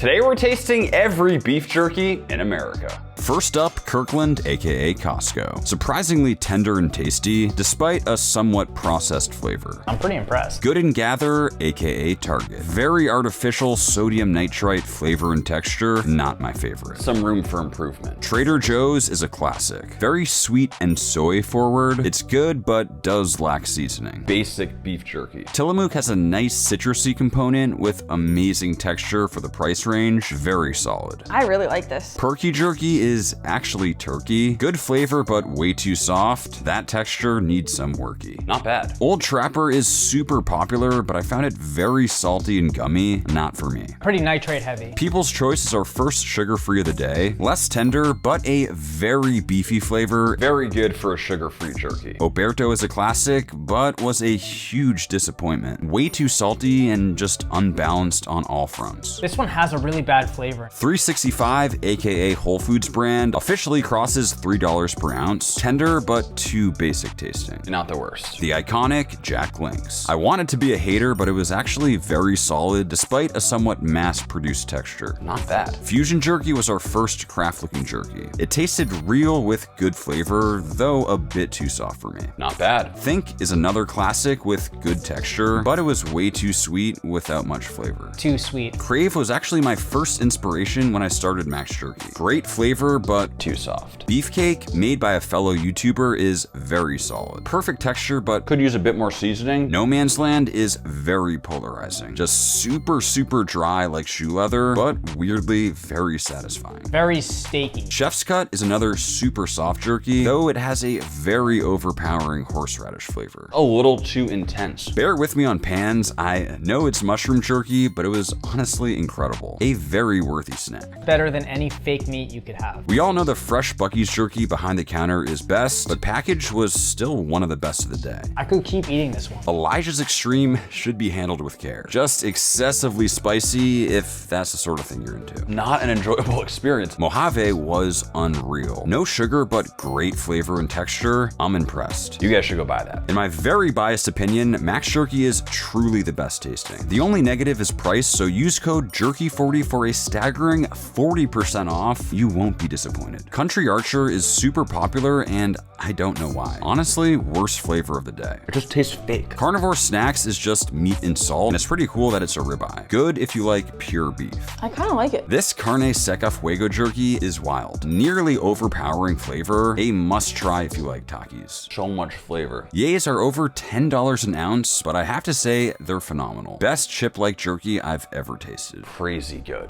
Today we're tasting every beef jerky in America. First up, Kirkland, aka Costco. Surprisingly tender and tasty, despite a somewhat processed flavor. I'm pretty impressed. Good and Gather, aka Target. Very artificial sodium nitrite flavor and texture, not my favorite. Some room for improvement. Trader Joe's is a classic. Very sweet and soy forward. It's good, but does lack seasoning. Basic beef jerky. Tillamook has a nice citrusy component with amazing texture for the price range. Very solid. I really like this. Perky jerky is actually turkey. Good flavor, but way too soft. That texture needs some worky. Not bad. Old Trapper is super popular, but I found it very salty and gummy. Not for me. Pretty nitrate heavy. People's Choice is our first sugar-free of the day. Less tender, but a very beefy flavor. Very good for a sugar-free jerky. Oberto is a classic, but was a huge disappointment. Way too salty and just unbalanced on all fronts. This one has a really bad flavor. 365, aka Whole Foods brand, officially crosses $3 per ounce. Tender, but too basic tasting. Not the worst. The iconic Jack Link's. I wanted to be a hater, but it was actually very solid despite a somewhat mass-produced texture. Not bad. Fusion jerky was our first craft-looking jerky. It tasted real with good flavor, though a bit too soft for me. Not bad. Think is another classic with good texture, but it was way too sweet without much flavor. Too sweet. Crave was actually my first inspiration when I started Max Jerky. Great flavor, but Too soft. Beefcake, made by a fellow YouTuber, is very solid. Perfect texture, but Could use a bit more seasoning. No Man's Land is very polarizing. Just super dry like shoe leather, but weirdly very satisfying. Very steaky. Chef's Cut is another super soft jerky, though it has a very overpowering horseradish flavor. A little too intense. Bear with me on pans, I know it's mushroom jerky, but it was honestly incredible. A very worthy snack. Better than any fake meat you could have. We all know the fresh Buc-ee's jerky behind the counter is best, but packaged was still one of the best of the day. I could keep eating this one. Elijah's Extreme should be handled with care. Just excessively spicy if that's the sort of thing you're into. Not an enjoyable experience. Mojave was unreal. No sugar, but great flavor and texture. I'm impressed. You guys should go buy that. In my very biased opinion, Max Jerky is truly the best tasting. The only negative is price, so use code JERKY40 for a staggering 40% off. You won't be disappointed. Country Archer is super popular, and I don't know why. Honestly, worst flavor of the day. It just tastes fake. Carnivore Snacks is just meat and salt, and it's pretty cool that it's a ribeye. Good if you like pure beef. I kind of like it. This Carne Seca Fuego jerky is wild. Nearly overpowering flavor. A must try if you like Takis. So much flavor. Yays are over $10 an ounce, but I have to say they're phenomenal. Best chip-like jerky I've ever tasted. Crazy good.